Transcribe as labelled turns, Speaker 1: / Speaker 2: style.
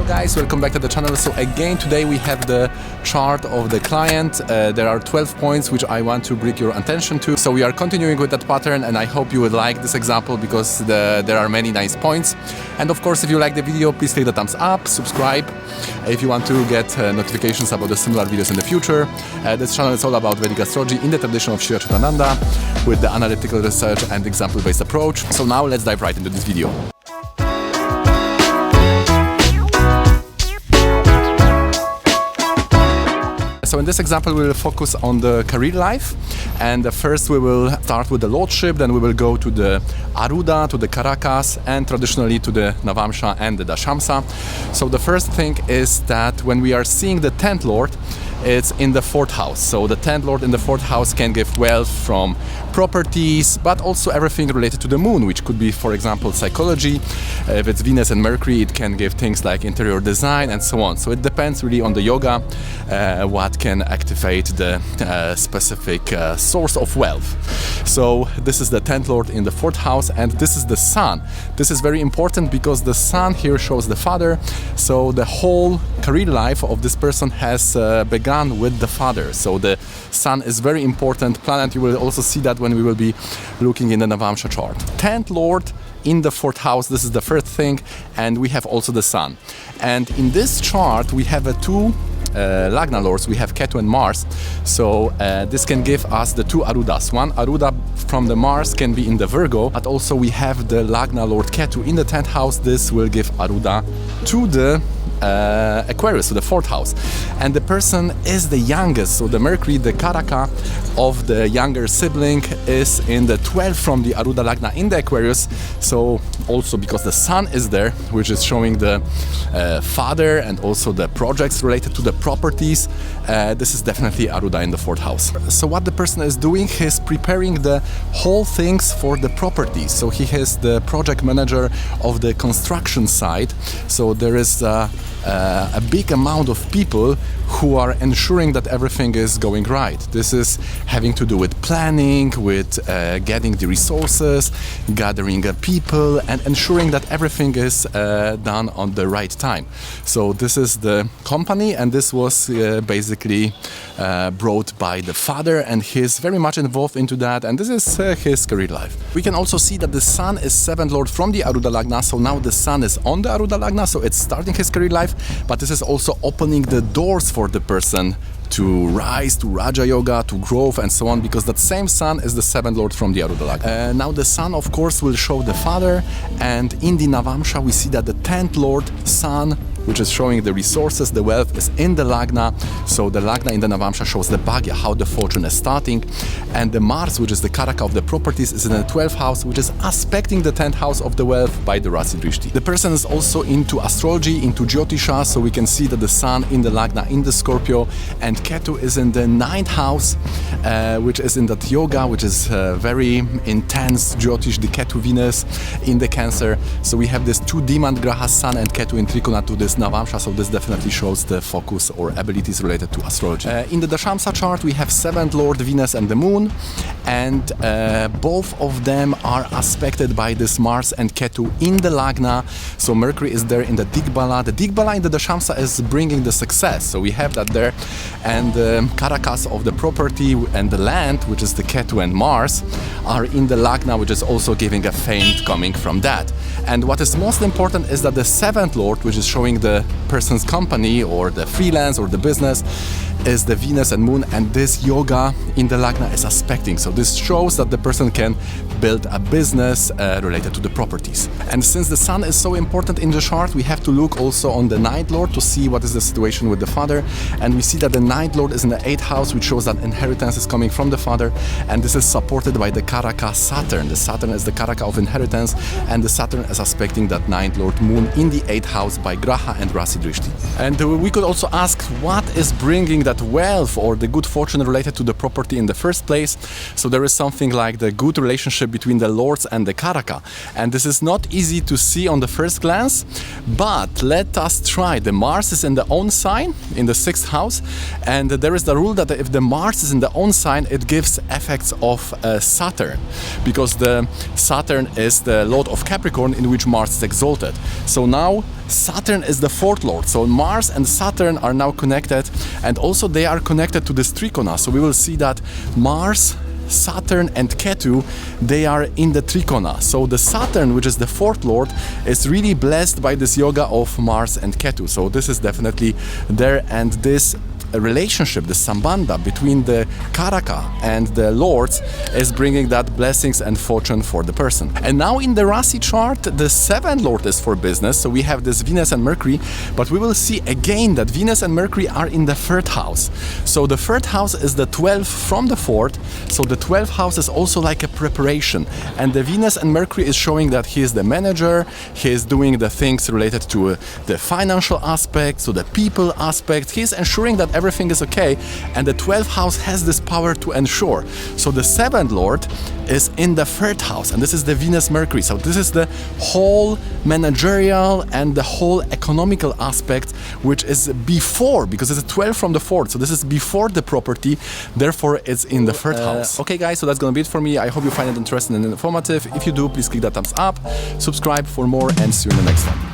Speaker 1: Hello guys, welcome back to the channel. So again today we have the chart of the client. There are 12 points which I want to bring your attention to. So we are continuing with that pattern and I hope you would like this example because there are many nice points. And of course if you like the video, please click the thumbs up, subscribe if you want to get notifications about the similar videos in the future. This channel is all about Vedic astrology in the tradition of Sri Ucanatha with the analytical research and example-based approach. So now let's dive right into this video. So in this example we will focus on the career life, and first we will start with the lordship, then we will go to the Arudha, to the Karakas, and traditionally to the Navamsha and the Dashamsa. So the first thing is that when we are seeing the 10th lord, it's in the 4th house. So the 10th lord in the 4th house can give wealth from properties, but also everything related to the moon, which could be, for example, psychology. If it's Venus and Mercury, it can give things like interior design and so on. So it depends really on the yoga, what can activate the specific source of wealth. So this is the 10th lord in the 4th house, and this is the sun. This is very important because the sun here shows the father. So the whole career life of this person has begun with the father. So the sun is very important planet. You will also see that when we will be looking in the Navamsha chart. 10th lord in the 4th house, this is the first thing, and we have also the sun. And in this chart we have two Lagna lords. We have Ketu and Mars. So this can give us the two Arudas. One Arudha from the Mars can be in the Virgo, but also we have the Lagna lord Ketu in the 10th house. This will give Arudha to the Aquarius, so the 4th house. And the person is the youngest, so the Mercury, the Karaka of the younger sibling, is in the 12th from the Arudha Lagna in the Aquarius. So also because the sun is there, which is showing the father and also the projects related to the properties, this is definitely Arudha in the 4th house. So what the person is doing, he's preparing the whole things for the properties. So he is the project manager of the construction site. So there is a big amount of people who are ensuring that everything is going right. This is having to do with planning, with getting the resources, gathering people, and ensuring that everything is done on the right time. So this is the company, and this was basically brought by the father, and he's very much involved into that, and this is his career life. We can also see that the sun is 7th lord from the Arudha Lagna, so now the sun is on the Arudha Lagna, so it's starting his career life, but this is also opening the doors for the person to rise, to Raja Yoga, to growth and so on, because that same sun is the 7th lord from the Arudha Lagna. Now the sun of course will show the father, and in the Navamsha we see that the 10th lord sun, which is showing the resources, the wealth, is in the Lagna. So the Lagna in the Navamsha shows the Bhagya, how the fortune is starting. And the Mars, which is the Karaka of the properties, is in the 12th house, which is aspecting the 10th house of the wealth by the Drsti Dashamsa. The person is also into astrology, into Jyotisha, so we can see that the Sun in the Lagna in the Scorpio, and Ketu is in the 9th house, which is in that yoga, which is very intense Jyotish, the Ketu Venus in the Cancer. So we have this two Dhimanth Grahas, Sun and Ketu in Trikona to this Navamsha, so this definitely shows the focus or abilities related to astrology. In the Dashamsa chart we have 7th lord Venus and the moon, and both of them are aspected by this Mars and Ketu in the Lagna. So Mercury is there in the Digbala. The Digbala in the Dashamsa is bringing the success, so we have that there, and the Karakas of the property and the land, which is the Ketu and Mars, are in the Lagna, which is also giving a feint coming from that. And what is most important is that the 7th lord, which is showing the person's company or the freelance or the business, is the Venus and Moon, and this yoga in the Lagna is aspecting. So this shows that the person can build a business related to the properties. And since the sun is so important in the chart, we have to look also on the 9th lord to see what is the situation with the father. And we see that the 9th lord is in the 8th house, which shows that inheritance is coming from the father, and this is supported by the Karaka Saturn. The Saturn is the Karaka of inheritance, and the Saturn is aspecting that 9th lord moon in the 8th house by Graha and Drsti Dashamsa. And we could also ask, what is bringing that wealth or the good fortune related to the property in the first place? So there is something like the good relationship between the lords and the Karaka, and this is not easy to see on the first glance, but let us try. The Mars is in the own sign in the 6th house, and there is the rule that if the Mars is in the own sign, it gives effects of Saturn, because the Saturn is the lord of Capricorn, in which Mars is exalted. So now Saturn is the fourth lord. So Mars and Saturn are now connected, and also they are connected to this Trikona. So we will see that Mars, Saturn and Ketu, they are in the Trikona. So the Saturn, which is the fourth lord, is really blessed by this yoga of Mars and Ketu. So this is definitely there, and this relationship, the sambandha between the Karaka and the lords is bringing that blessings and fortune for the person. And now in the Rasi chart, the seventh lord is for business. So we have this Venus and Mercury, but we will see again that Venus and Mercury are in the third house. So the third house is the 12th from the fourth. So the 12th house is also like a preparation. And the Venus and Mercury is showing that he is the manager, he is doing the things related to the financial aspect, so the people aspect. He is ensuring that everything is okay, and the 12th house has this power to ensure. So the seventh lord is in the third house, and this is the Venus Mercury. So this is the whole managerial and the whole economical aspect, which is before, because it's a 12 from the fourth, so this is before the property, therefore it's in the third house. Okay guys, so that's gonna be it for me. I hope you find it interesting and informative. If you do, please click that thumbs up, subscribe for more, and see you in the next one.